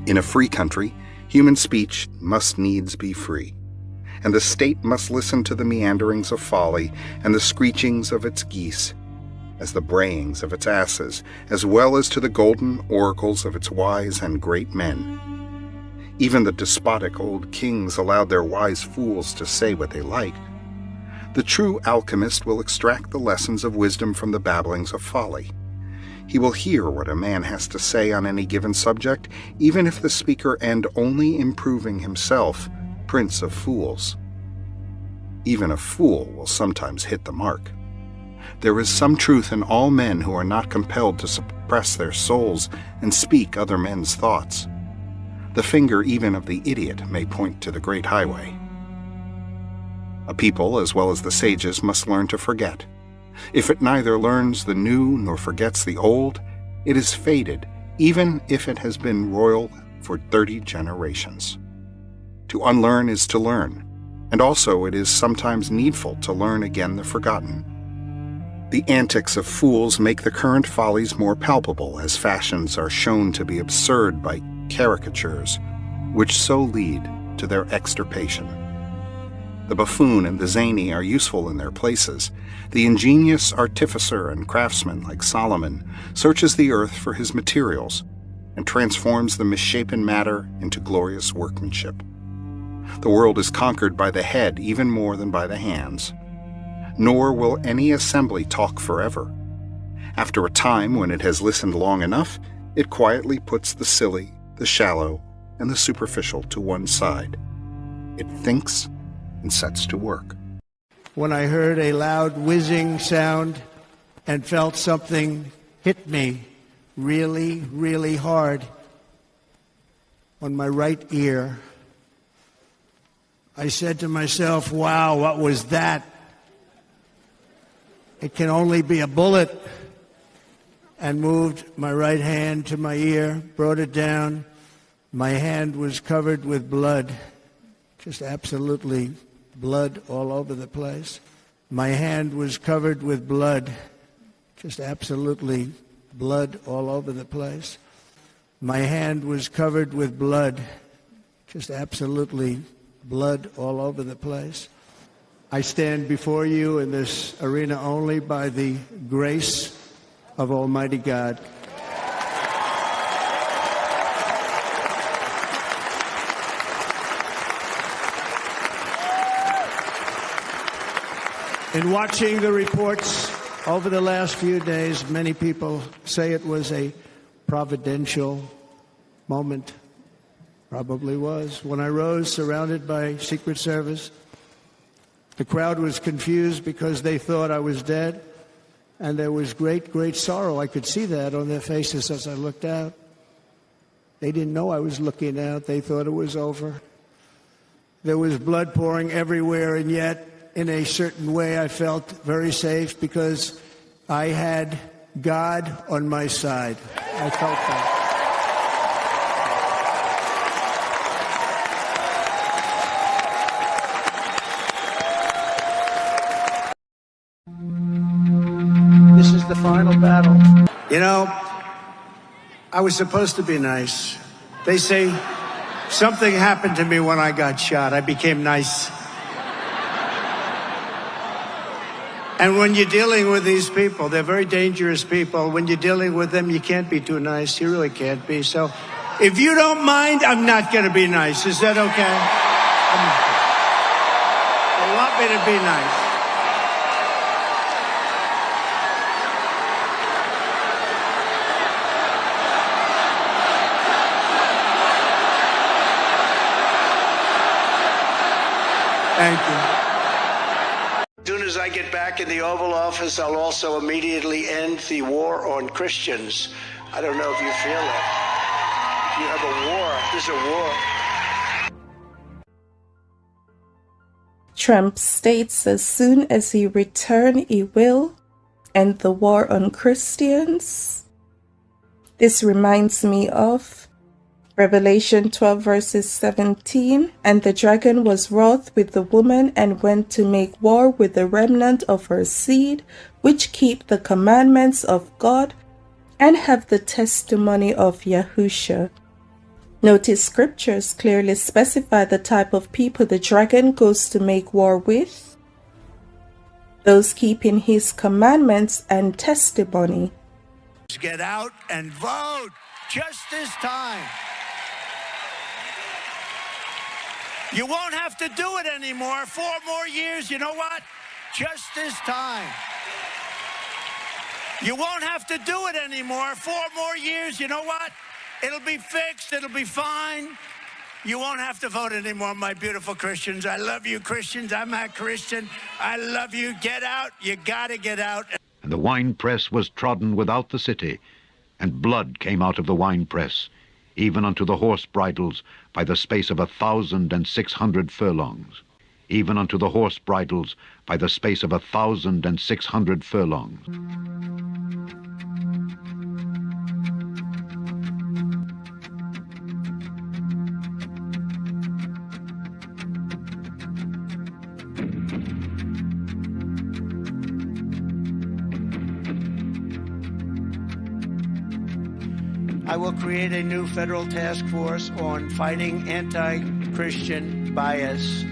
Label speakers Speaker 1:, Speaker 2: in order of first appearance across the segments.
Speaker 1: In a free country, human speech must needs be free, and the state must listen to the meanderings of folly and the screechings of its geese, as the brayings of its asses, as well as to the golden oracles of its wise and great men. Even the despotic old kings allowed their wise fools to say what they liked. The true alchemist will extract the lessons of wisdom from the babblings of folly. He will hear what a man has to say on any given subject, even if the speaker end only in proving himself prince of fools. Even a fool will sometimes hit the mark. There is some truth in all men who are not compelled to suppress their souls and speak other men's thoughts. The finger even of the idiot may point to the great highway. A people, as well as the sages, must learn to forget. If it neither learns the new nor forgets the old, it is faded, even if it has been royal for 30 generations. To unlearn is to learn, and also it is sometimes needful to learn again the forgotten. The antics of fools make the current follies more palpable, as fashions are shown to be absurd by caricatures, which so lead to their extirpation. The buffoon and the zany are useful in their places. The ingenious artificer and craftsman, like Solomon, searches the earth for his materials and transforms the misshapen matter into glorious workmanship. The world is conquered by the head even more than by the hands. Nor will any assembly talk forever. After a time, when it has listened long enough, it quietly puts the silly, the shallow, and the superficial to one side. It thinks and sets to work.
Speaker 2: When I heard a loud whizzing sound and felt something hit me really, really hard on my right ear, I said to myself, wow, what was that? It can only be a bullet. And moved my right hand to my ear, brought it down. My hand was covered with blood, just absolutely blood all over the place. My hand was covered with blood, just absolutely blood all over the place. My hand was covered with blood, just absolutely blood all over the place. I stand before you in this arena only by the grace of Almighty God. In watching the reports over the last few days, many people say it was a providential moment. Probably was. When I rose, surrounded by Secret Service, the crowd was confused because they thought I was dead, and there was great, great sorrow. I could see that on their faces as I looked out. They didn't know I was looking out. They thought it was over. There was blood pouring everywhere, and yet, in a certain way, I felt very safe because I had God on my side. I felt that. This is the final battle. You know, I was supposed to be nice. They say something happened to me when I got shot. I became nice. And when you're dealing with these people, they're very dangerous people. When you're dealing with them, you can't be too nice. You really can't be. So if you don't mind, I'm not going to be nice. Is that okay? You want me to be nice? Thank you. As soon as I get back in the Oval Office, I'll also immediately end the war on Christians. I don't know if you feel that. You have a war. There's a war.
Speaker 3: Trump states as soon as he returns, he will end the war on Christians. This reminds me of Revelation 12 verses 17, and the dragon was wroth with the woman and went to make war with the remnant of her seed, which keep the commandments of God and have the testimony of Yahushua. Notice scriptures clearly specify the type of people the dragon goes to make war with: those keeping his commandments and testimony.
Speaker 2: Get out and vote just this time. You won't have to do it anymore. 4 more years, you know what? Just this time. You won't have to do it anymore. 4 more years, you know what? It'll be fixed. It'll be fine. You won't have to vote anymore, my beautiful Christians. I love you, Christians. I'm a Christian. I love you. Get out. You got to get out.
Speaker 4: And the winepress was trodden without the city, and blood came out of the winepress, even unto the horse bridles, by the space of 1,600 furlongs, even unto the horse bridles, by the space of 1,600 furlongs.
Speaker 2: I will create a new federal task force on fighting anti-Christian bias.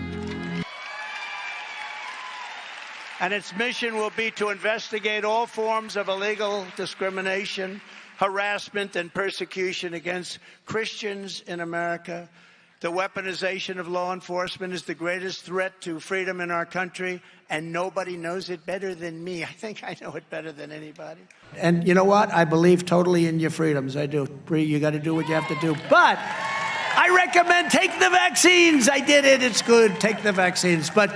Speaker 2: And its mission will be to investigate all forms of illegal discrimination, harassment, and persecution against Christians in America. The weaponization of law enforcement is the greatest threat to freedom in our country, and nobody knows it better than me. I think I know it better than anybody. And you know what? I believe totally in your freedoms. I do. You got to do what you have to do. But I recommend take the vaccines. I did it. It's good. Take the vaccines. But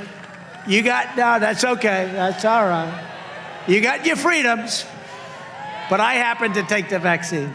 Speaker 2: no, that's okay. That's all right. You got your freedoms. But I happen to take the vaccine.